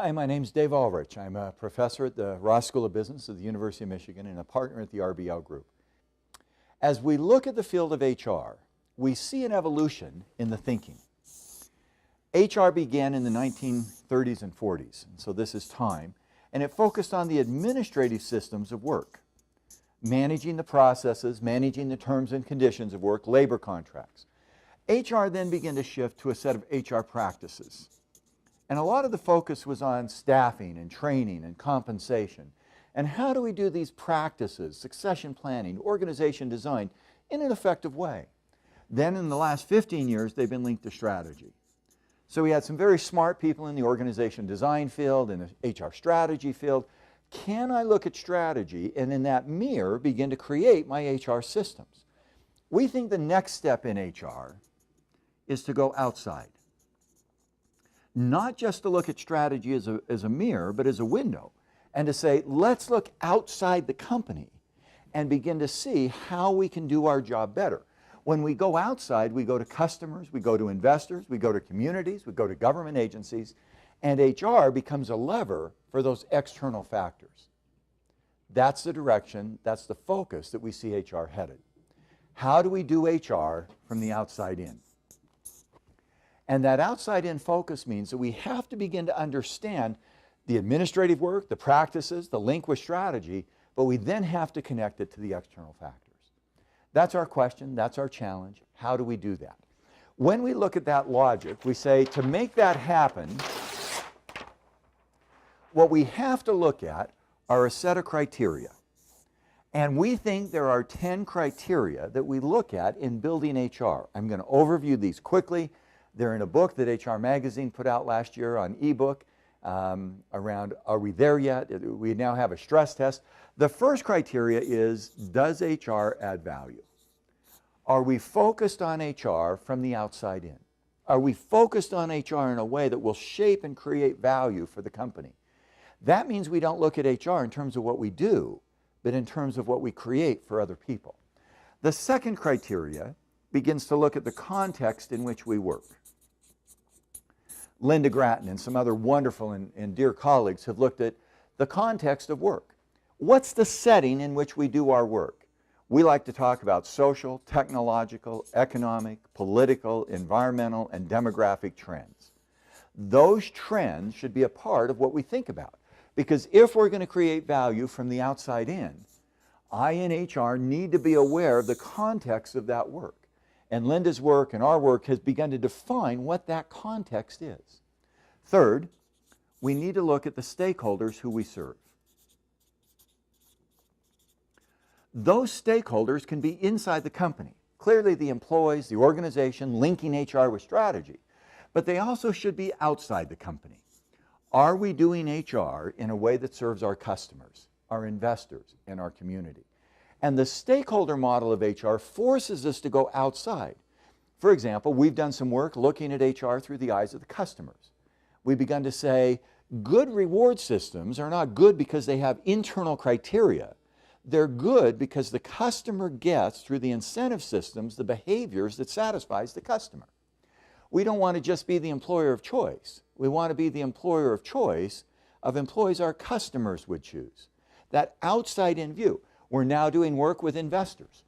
Hi, my name's Dave Ulrich. I'm a professor at the Ross School of Business at the University of Michigan and a partner at the RBL Group. As we look at the field of HR, we see an evolution in the thinking. HR began in the 1930s and 40s, and so this is time, and it focused on the administrative systems of work, managing the processes, managing the terms and conditions of work, labor contracts. HR then began to shift to a set of HR practices. And a lot of the focus was on staffing and training and compensation. And how do we do these practices, succession planning, organization design, in an effective way? Then in the last 15 years, they've been linked to strategy. So we had some very smart people in the organization design field and the HR strategy field. Can I look at strategy and in that mirror begin to create my HR systems? We think the next step in HR is to go outside. Not just to look at strategy as a mirror, but as a window, and to say, let's look outside the company and begin to see how we can do our job better. When we go outside, we go to customers, we go to investors, we go to communities, we go to government agencies, and HR becomes a lever for those external factors. That's the direction, that's the focus that we see HR headed. How do we do HR from the outside in? And that outside-in focus means that we have to begin to understand the administrative work, the practices, the link with strategy, but we then have to connect it to the external factors. That's our question, that's our challenge. How do we do that? When we look at that logic, we say to make that happen, what we have to look at are a set of criteria. And we think there are 10 criteria that we look at in building HR. I'm going to overview these quickly. They're in a book that HR Magazine put out last year on ebook around are we there yet? We now have a stress test. The first criteria is, does HR add value? Are we focused on HR from the outside in? Are we focused on HR in a way that will shape and create value for the company? That means we don't look at HR in terms of what we do, but in terms of what we create for other people. The second criteria begins to look at the context in which we work. Linda Grattan and some other wonderful and dear colleagues have looked at the context of work. What's the setting in which we do our work? We like to talk about social, technological, economic, political, environmental, and demographic trends. Those trends should be a part of what we think about. Because if we're going to create value from the outside in, I in HR need to be aware of the context of that work. And Linda's work and our work has begun to define what that context is. Third, we need to look at the stakeholders who we serve. Those stakeholders can be inside the company. Clearly the employees, the organization, linking HR with strategy. But they also should be outside the company. Are we doing HR in a way that serves our customers, our investors, and our community? And the stakeholder model of HR forces us to go outside. For example, we've done some work looking at HR through the eyes of the customers. We've begun to say good reward systems are not good because they have internal criteria. They're good because the customer gets, through the incentive systems, the behaviors that satisfies the customer. We don't want to just be the employer of choice. We want to be the employer of choice of employees our customers would choose. That outside-in view. We're now doing work with investors.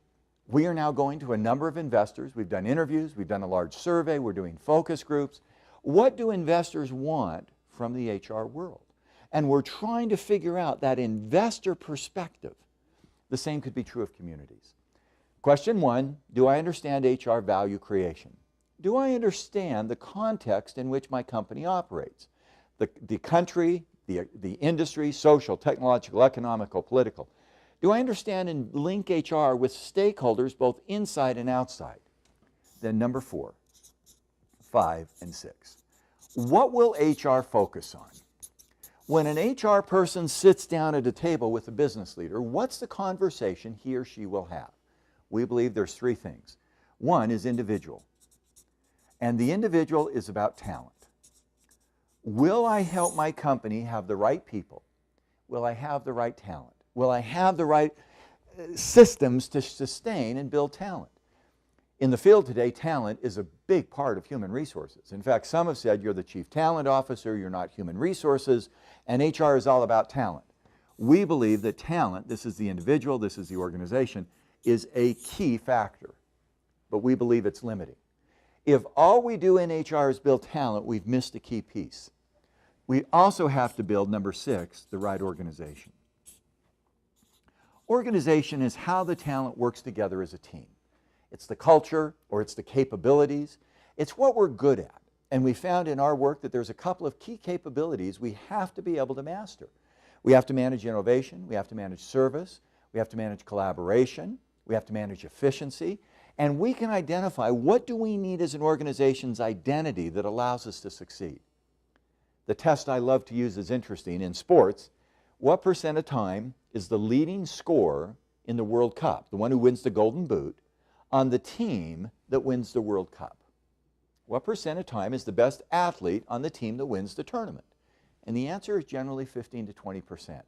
We are now going to a number of investors. We've done interviews, we've done a large survey, we're doing focus groups. What do investors want from the HR world? And we're trying to figure out that investor perspective. The same could be true of communities. Question one, do I understand HR value creation? Do I understand the context in which my company operates? The country, the industry, social, technological, economical, political. Do I understand and link HR with stakeholders both inside and outside? Then number 4, 5, and 6. What will HR focus on? When an HR person sits down at a table with a business leader, what's the conversation he or she will have? We believe there's 3 things. One is individual. And the individual is about talent. Will I help my company have the right people? Will I have the right talent? Will I have the right systems to sustain and build talent? In the field today, talent is a big part of human resources. In fact, some have said you're the chief talent officer, you're not human resources, and HR is all about talent. We believe that talent, this is the individual, this is the organization, is a key factor, but we believe it's limiting. If all we do in HR is build talent, we've missed a key piece. We also have to build, number 6, the right organization. Organization is how the talent works together as a team. It's the culture, or it's the capabilities. It's what we're good at. And we found in our work that there's a couple of key capabilities we have to be able to master. We have to manage innovation, we have to manage service, we have to manage collaboration, we have to manage efficiency, and we can identify what do we need as an organization's identity that allows us to succeed. The test I love to use is interesting. In sports, what % of time is the leading scorer in the World Cup, the one who wins the Golden Boot, on the team that wins the World Cup? What % of time is the best athlete on the team that wins the tournament? And the answer is generally 15 to 20%.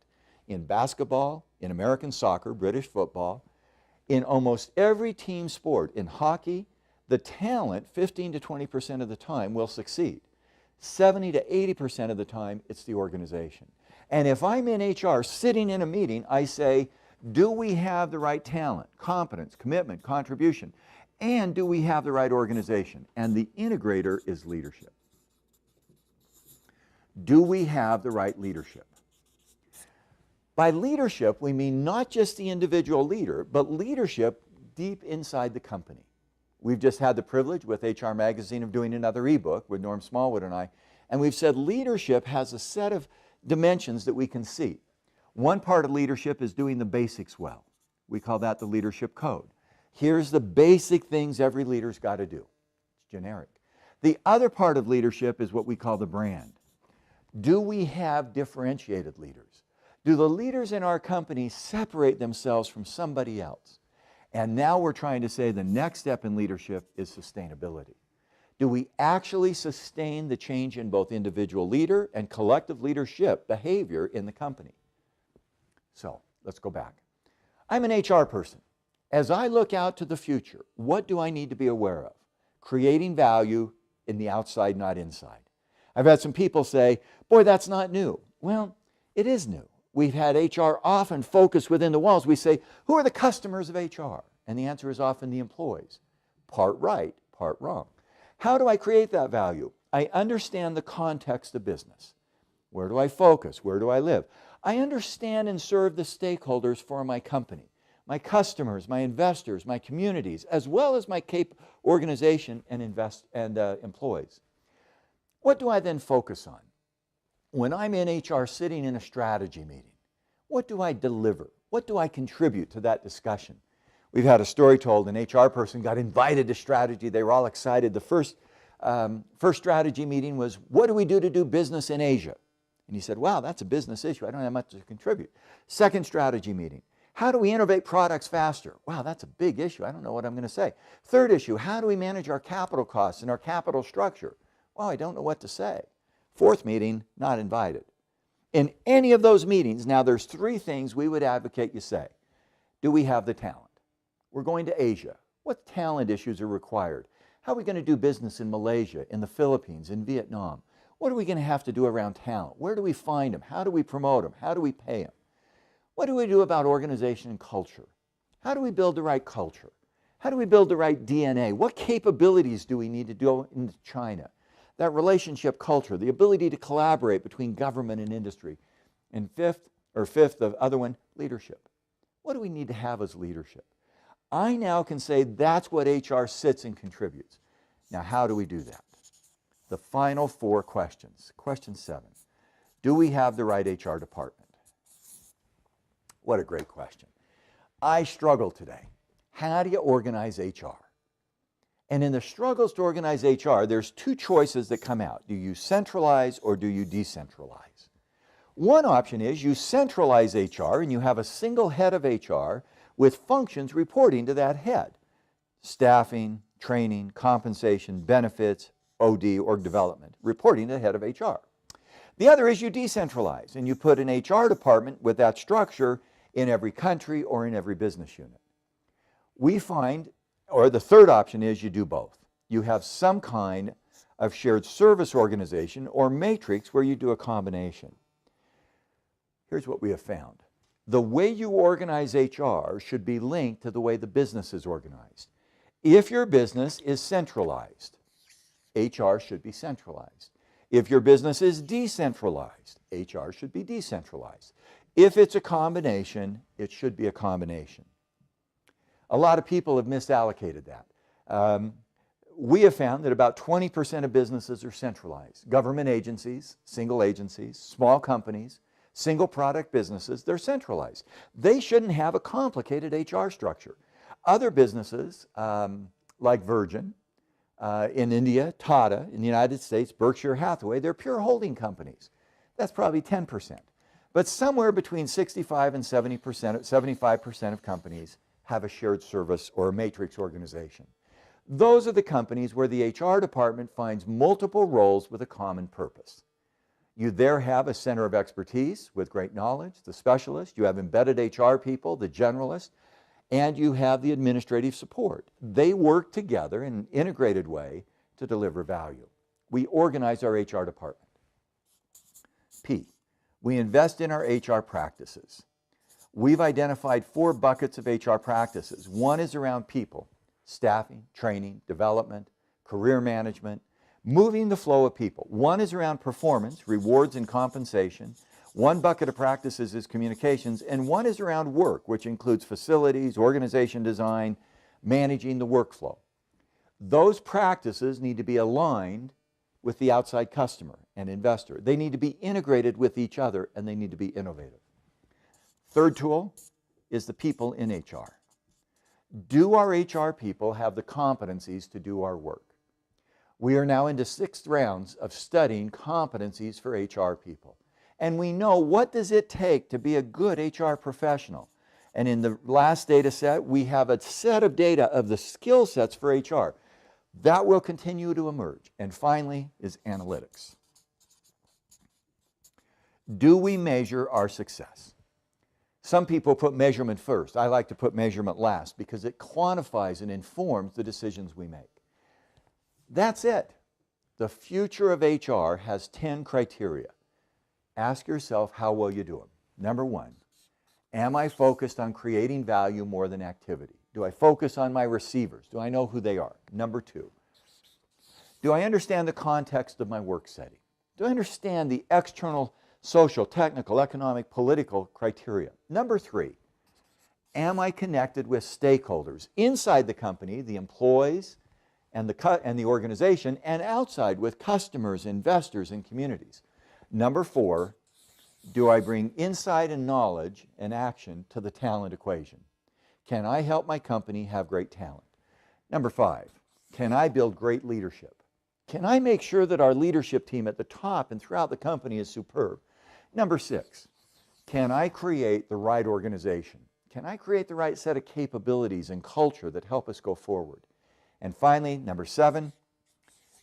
In basketball, in American soccer, British football, in almost every team sport, in hockey, the talent 15 to 20% of the time will succeed. 70 to 80% of the time, it's the organization. And if I'm in HR sitting in a meeting, I say, do we have the right talent, competence, commitment, contribution, and do we have the right organization? And the integrator is leadership. Do we have the right leadership? By leadership, we mean not just the individual leader, but leadership deep inside the company. We've just had the privilege with HR Magazine of doing another ebook with Norm Smallwood and I, and we've said leadership has a set of dimensions that we can see. One part of leadership is doing the basics well. We call that the leadership code. Here's the basic things every leader's got to do. It's generic. The other part of leadership is what we call the brand. Do we have differentiated leaders? Do the leaders in our company separate themselves from somebody else? And now we're trying to say the next step in leadership is sustainability. Do we actually sustain the change in both individual leader and collective leadership behavior in the company? So let's go back. I'm an HR person. As I look out to the future, what do I need to be aware of? Creating value in the outside, not inside. I've had some people say, boy, that's not new. Well, it is new. We've had HR often focus within the walls. We say, who are the customers of HR? And the answer is often the employees. Part right, part wrong. How do I create that value? I understand the context of business. Where do I focus? Where do I live? I understand and serve the stakeholders for my company, my customers, my investors, my communities, as well as my organization and employees. What do I then focus on? When I'm in HR sitting in a strategy meeting, what do I deliver? What do I contribute to that discussion? We've had a story told, an HR person got invited to strategy. They were all excited. The first strategy meeting was, what do we do to do business in Asia? And he said, wow, that's a business issue. I don't have much to contribute. Second strategy meeting, how do we innovate products faster? Wow, that's a big issue. I don't know what I'm going to say. Third issue, how do we manage our capital costs and our capital structure? Wow, I don't know what to say. Fourth meeting, not invited. In any of those meetings, now there's 3 things we would advocate you say. Do we have the talent? We're going to Asia. What talent issues are required? How are we going to do business in Malaysia, in the Philippines, in Vietnam? What are we going to have to do around talent? Where do we find them? How do we promote them? How do we pay them? What do we do about organization and culture? How do we build the right culture? How do we build the right DNA? What capabilities do we need to do in China? That relationship culture, the ability to collaborate between government and industry. And fifth, the other one, leadership. What do we need to have as leadership? I now can say that's what HR sits and contributes. Now, how do we do that? The final 4 questions. Question 7, do we have the right HR department? What a great question. I struggle today. How do you organize HR? And in the struggles to organize HR, there's 2 choices that come out. Do you centralize or do you decentralize? One option is you centralize HR and you have a single head of HR with functions reporting to that head. Staffing, training, compensation, benefits, OD, org development, reporting to the head of HR. The other is you decentralize and you put an HR department with that structure in every country or in every business unit. We find Or the third option is you do both. You have some kind of shared service organization or matrix where you do a combination. Here's what we have found. The way you organize HR should be linked to the way the business is organized. If your business is centralized, HR should be centralized. If your business is decentralized, HR should be decentralized. If it's a combination, it should be a combination. A lot of people have misallocated that. We have found that about 20% of businesses are centralized. Government agencies, single agencies, small companies, single product businesses, they're centralized. They shouldn't have a complicated HR structure. Other businesses, like Virgin, in India, Tata, in the United States, Berkshire Hathaway, they're pure holding companies. That's probably 10%. But somewhere between 65 and 75% of companies have a shared service or a matrix organization. Those are the companies where the HR department finds multiple roles with a common purpose. You there have a center of expertise with great knowledge, the specialist. You have embedded HR people, the generalist, and you have the administrative support. They work together in an integrated way to deliver value. We organize our HR department. P, we invest in our HR practices. We've identified 4 buckets of HR practices. One is around people, staffing, training, development, career management, moving the flow of people. One is around performance, rewards and compensation. One bucket of practices is communications, and one is around work, which includes facilities, organization design, managing the workflow. Those practices need to be aligned with the outside customer and investor. They need to be integrated with each other, and they need to be innovative. Third tool is the people in HR. Do our HR people have the competencies to do our work? We are now into 6 rounds of studying competencies for HR people. And we know, what does it take to be a good HR professional? And in the last data set, we have a set of data of the skill sets for HR. That will continue to emerge. And finally is analytics. Do we measure our success? Some people put measurement first. I like to put measurement last because it quantifies and informs the decisions we make. That's it. The future of HR has 10 criteria. Ask yourself how well you do them. Number 1, am I focused on creating value more than activity? Do I focus on my receivers? Do I know who they are? Number 2, do I understand the context of my work setting? Do I understand the external social, technical, economic, political criteria? Number 3, am I connected with stakeholders inside the company, the employees and the organization, and outside with customers, investors, and communities? Number 4, do I bring insight and knowledge and action to the talent equation? Can I help my company have great talent? Number 5, can I build great leadership? Can I make sure that our leadership team at the top and throughout the company is superb? Number 6, can I create the right organization? Can I create the right set of capabilities and culture that help us go forward? And finally, number 7,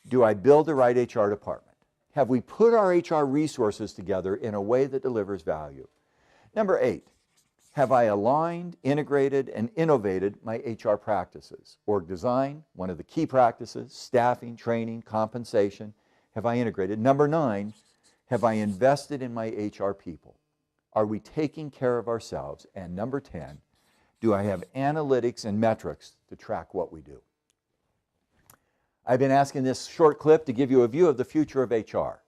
do I build the right HR department? Have we put our HR resources together in a way that delivers value? Number 8, have I aligned, integrated, and innovated my HR practices? Org design, one of the key practices, staffing, training, compensation, have I integrated? Number 9, have I invested in my HR people? Are we taking care of ourselves? And number 10, do I have analytics and metrics to track what we do? I've been asking this short clip to give you a view of the future of HR.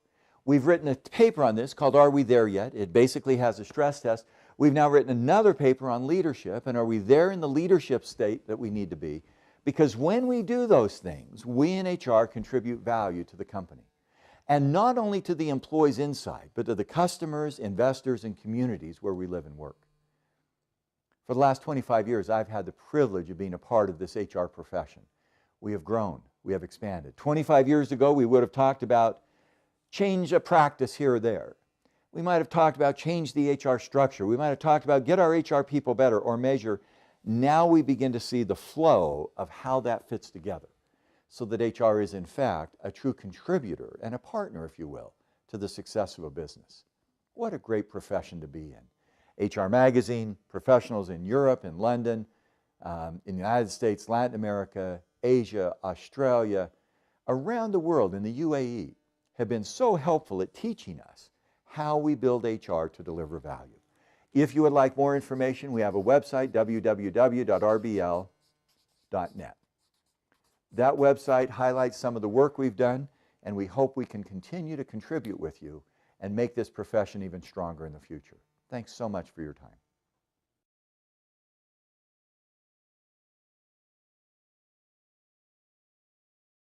We've written a paper on this called Are We There Yet? It basically has a stress test. We've now written another paper on leadership, and are we there in the leadership state that we need to be? Because when we do those things, we in HR contribute value to the company. And not only to the employees inside, but to the customers, investors, and communities where we live and work. For the last 25 years, I've had the privilege of being a part of this HR profession. We have grown. We have expanded. 25 years ago, we would have talked about change a practice here or there. We might have talked about change the HR structure. We might have talked about get our HR people better or measure. Now we begin to see the flow of how that fits together so that HR is in fact a true contributor and a partner, if you will, to the success of a business. What a great profession to be in. HR Magazine, professionals in Europe and London in the United States, Latin America, Asia, Australia, around the world, in the UAE, have been so helpful at teaching us how we build HR to deliver value. If you would like more information, we have a website, www.rbl.net. That website highlights some of the work we've done, and we hope we can continue to contribute with you and make this profession even stronger in the future. Thanks so much for your time.